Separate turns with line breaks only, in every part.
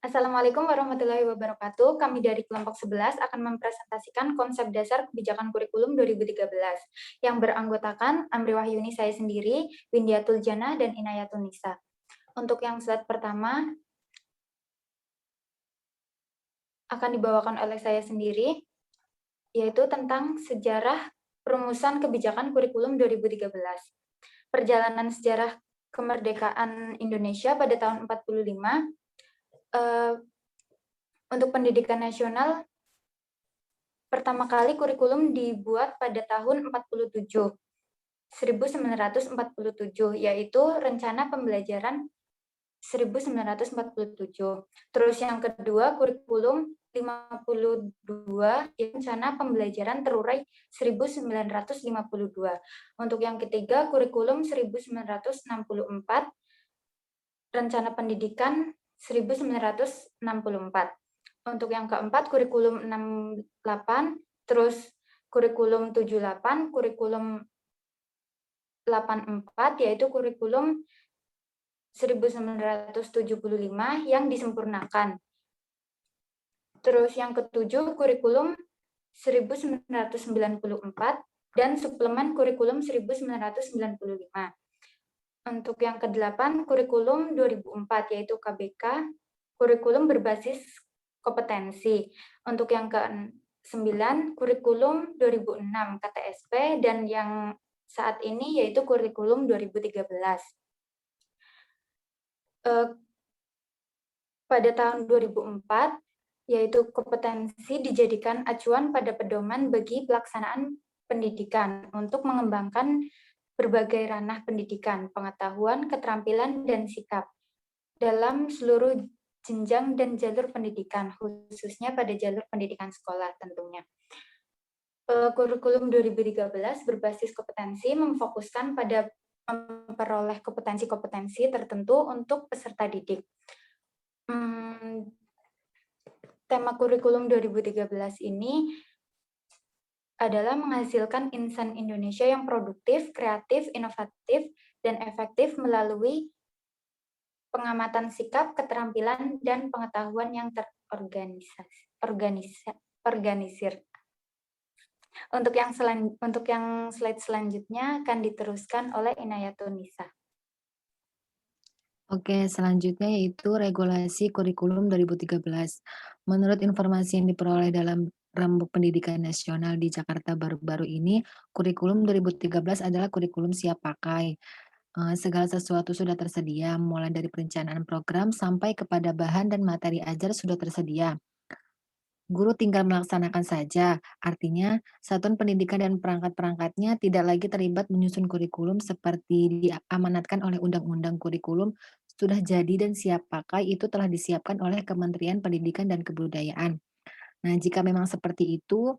Assalamualaikum warahmatullahi wabarakatuh. Kami dari kelompok 11 akan mempresentasikan konsep dasar kebijakan kurikulum 2013 yang beranggotakan Amri Wahyuni saya sendiri, Windiatul Jannah, dan Inayatul Nisa. Untuk yang slide pertama akan dibawakan oleh saya sendiri, yaitu tentang sejarah perumusan kebijakan kurikulum 2013. Perjalanan sejarah kemerdekaan Indonesia pada tahun 45, untuk pendidikan nasional, pertama kali kurikulum dibuat pada tahun 1947, yaitu Rencana Pembelajaran 1947. Terus yang kedua, kurikulum 52, Rencana Pembelajaran Terurai 1952. Untuk yang ketiga, kurikulum 1964, Rencana Pendidikan 1964. Untuk yang keempat, kurikulum 68, terus kurikulum 78, kurikulum 84, yaitu kurikulum 1975 yang disempurnakan. Terus yang ketujuh, kurikulum 1994 dan suplemen kurikulum 1995. Untuk yang kedelapan, kurikulum 2004, yaitu KBK, kurikulum berbasis kompetensi. Untuk yang ke-9, kurikulum 2006, KTSP, dan yang saat ini yaitu kurikulum 2013. Pada tahun 2004, yaitu kompetensi dijadikan acuan pada pedoman bagi pelaksanaan pendidikan untuk mengembangkan berbagai ranah pendidikan, pengetahuan, keterampilan, dan sikap dalam seluruh jenjang dan jalur pendidikan, khususnya pada jalur pendidikan sekolah tentunya. Kurikulum 2013 berbasis kompetensi memfokuskan pada memperoleh kompetensi-kompetensi tertentu untuk peserta didik. Tema kurikulum 2013 ini adalah menghasilkan insan Indonesia yang produktif, kreatif, inovatif, dan efektif melalui pengamatan sikap, keterampilan, dan pengetahuan yang terorganisir. Untuk yang slide selanjutnya akan diteruskan oleh Inayatul Nisa.
Oke, selanjutnya yaitu regulasi kurikulum 2013. Menurut informasi yang diperoleh dalam Rembuk Pendidikan Nasional di Jakarta baru-baru ini, kurikulum 2013 adalah kurikulum siap pakai. Segala sesuatu sudah tersedia, mulai dari perencanaan program sampai kepada bahan dan materi ajar sudah tersedia. Guru tinggal melaksanakan saja, artinya satuan pendidikan dan perangkat-perangkatnya tidak lagi terlibat menyusun kurikulum seperti diamanatkan oleh Undang-Undang Kurikulum, sudah jadi dan siap pakai itu telah disiapkan oleh Kementerian Pendidikan dan Kebudayaan. Nah, jika memang seperti itu,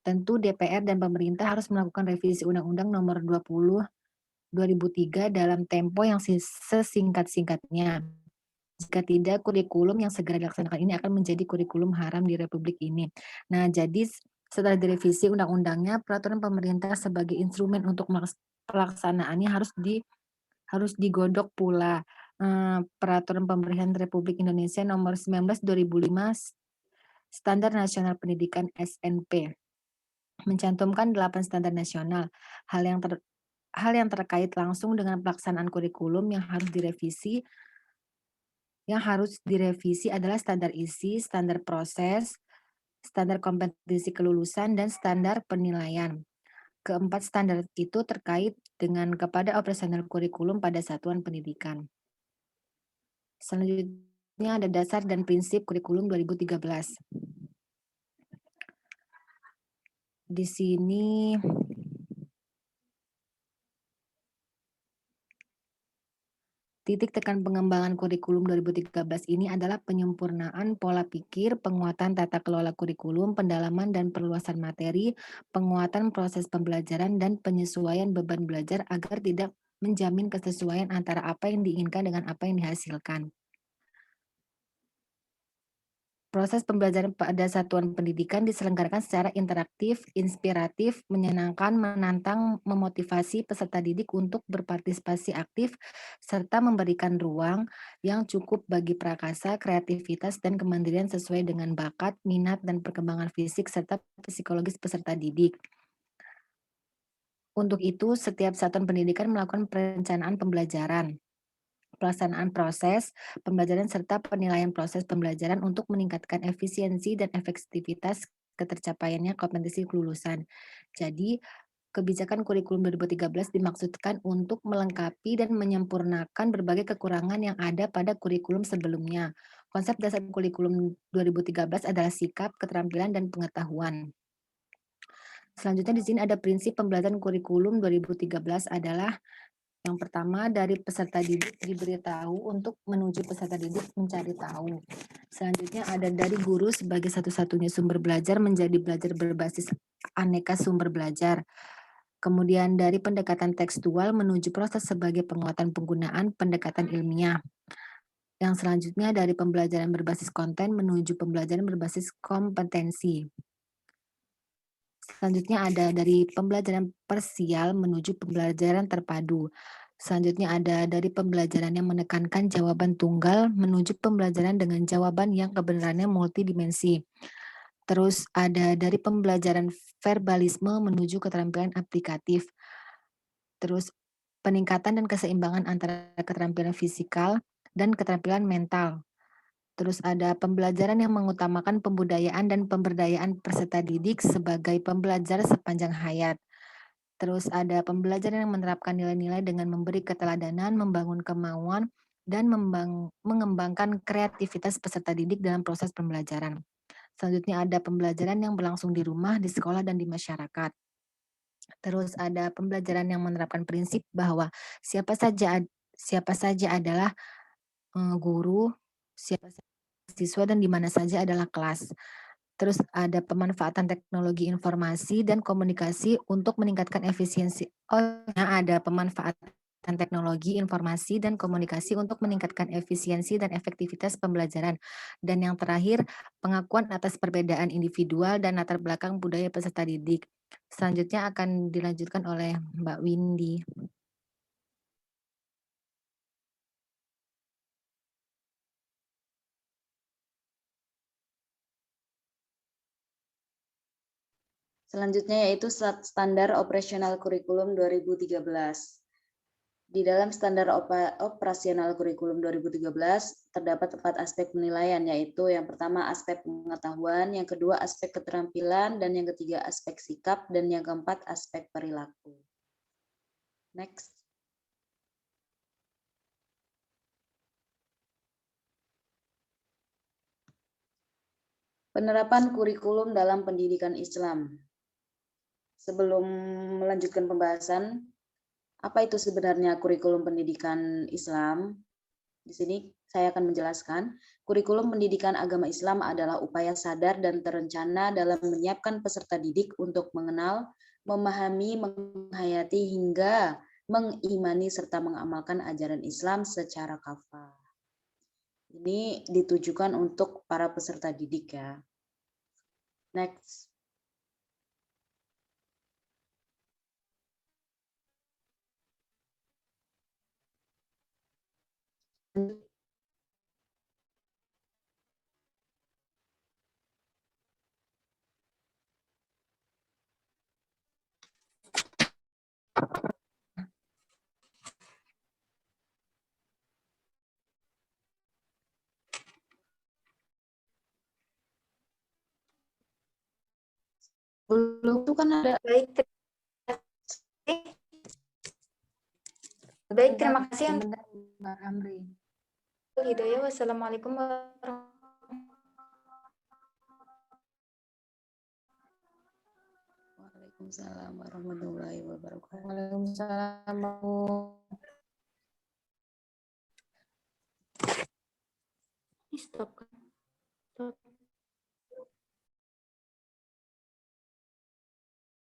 tentu DPR dan pemerintah harus melakukan revisi Undang-Undang Nomor 20 2003 dalam tempo yang sesingkat-singkatnya. Jika tidak, kurikulum yang segera dilaksanakan ini akan menjadi kurikulum haram di Republik ini. Nah, jadi setelah direvisi undang-undangnya, peraturan pemerintah sebagai instrumen untuk pelaksanaannya harus digodok pula. Peraturan Pemerintah Republik Indonesia Nomor 19 2005 Standar Nasional Pendidikan SNP mencantumkan 8 standar nasional. Hal yang terkait langsung dengan pelaksanaan kurikulum yang harus direvisi adalah standar isi, standar proses, standar kompetensi kelulusan, dan standar penilaian. Keempat standar itu terkait dengan kepada operasional kurikulum pada satuan pendidikan. Selanjutnya ada dasar dan prinsip kurikulum 2013. Di sini titik tekan pengembangan kurikulum 2013 ini adalah penyempurnaan pola pikir, penguatan tata kelola kurikulum, pendalaman dan perluasan materi, penguatan proses pembelajaran, dan penyesuaian beban belajar agar tidak menjamin kesesuaian antara apa yang diinginkan dengan apa yang dihasilkan. Proses pembelajaran pada satuan pendidikan diselenggarakan secara interaktif, inspiratif, menyenangkan, menantang, memotivasi peserta didik untuk berpartisipasi aktif, serta memberikan ruang yang cukup bagi prakasa, kreativitas, dan kemandirian sesuai dengan bakat, minat, dan perkembangan fisik serta psikologis peserta didik. Untuk itu, setiap satuan pendidikan melakukan perencanaan pembelajaran, pelaksanaan proses pembelajaran serta penilaian proses pembelajaran untuk meningkatkan efisiensi dan efektivitas ketercapaiannya kompetensi kelulusan. Jadi, kebijakan kurikulum 2013 dimaksudkan untuk melengkapi dan menyempurnakan berbagai kekurangan yang ada pada kurikulum sebelumnya. Konsep dasar kurikulum 2013 adalah sikap, keterampilan, dan pengetahuan. Selanjutnya di sini ada prinsip pembelajaran kurikulum 2013 adalah yang pertama, dari peserta didik diberitahu untuk menuju peserta didik mencari tahu. Selanjutnya ada dari guru sebagai satu-satunya sumber belajar menjadi belajar berbasis aneka sumber belajar. Kemudian dari pendekatan tekstual menuju proses sebagai penguatan penggunaan pendekatan ilmiah. Yang selanjutnya dari pembelajaran berbasis konten menuju pembelajaran berbasis kompetensi. Selanjutnya ada dari pembelajaran parsial menuju pembelajaran terpadu. Selanjutnya ada dari pembelajaran yang menekankan jawaban tunggal menuju pembelajaran dengan jawaban yang kebenarannya multidimensi. Terus ada dari pembelajaran verbalisme menuju keterampilan aplikatif. Terus peningkatan dan keseimbangan antara keterampilan fisikal dan keterampilan mental. Terus ada pembelajaran yang mengutamakan pembudayaan dan pemberdayaan peserta didik sebagai pembelajar sepanjang hayat. Terus ada pembelajaran yang menerapkan nilai-nilai dengan memberi keteladanan, membangun kemauan, dan mengembangkan kreativitas peserta didik dalam proses pembelajaran. Selanjutnya ada pembelajaran yang berlangsung di rumah, di sekolah, dan di masyarakat. Terus ada pembelajaran yang menerapkan prinsip bahwa siapa saja adalah guru, siapa saja siswa, dan di mana saja adalah kelas. Terus ada pemanfaatan teknologi informasi dan komunikasi untuk meningkatkan efisiensi. Ada pemanfaatan teknologi informasi dan komunikasi untuk meningkatkan efisiensi dan efektivitas pembelajaran. Dan yang terakhir, pengakuan atas perbedaan individual dan latar belakang budaya peserta didik. Selanjutnya akan dilanjutkan oleh Mbak Windy.
Selanjutnya yaitu standar operasional kurikulum 2013. Di dalam standar operasional kurikulum 2013 terdapat 4 aspek penilaian, yaitu yang pertama aspek pengetahuan, yang kedua aspek keterampilan, dan yang ketiga aspek sikap, dan yang keempat aspek perilaku. Next. Penerapan kurikulum dalam pendidikan Islam. Sebelum melanjutkan pembahasan, apa itu sebenarnya kurikulum pendidikan Islam? Di sini saya akan menjelaskan, kurikulum pendidikan agama Islam adalah upaya sadar dan terencana dalam menyiapkan peserta didik untuk mengenal, memahami, menghayati, hingga mengimani serta mengamalkan ajaran Islam secara kafah. Ini ditujukan untuk para peserta didik ya. Next. Belum tuh kan ada.
Baik, terima kasih
Mbak Amri.
Hidayah. Wassalamualaikum
Waalaikumsalam warahmatullahi wabarakatuh.
Waalaikumsalam.
Stop.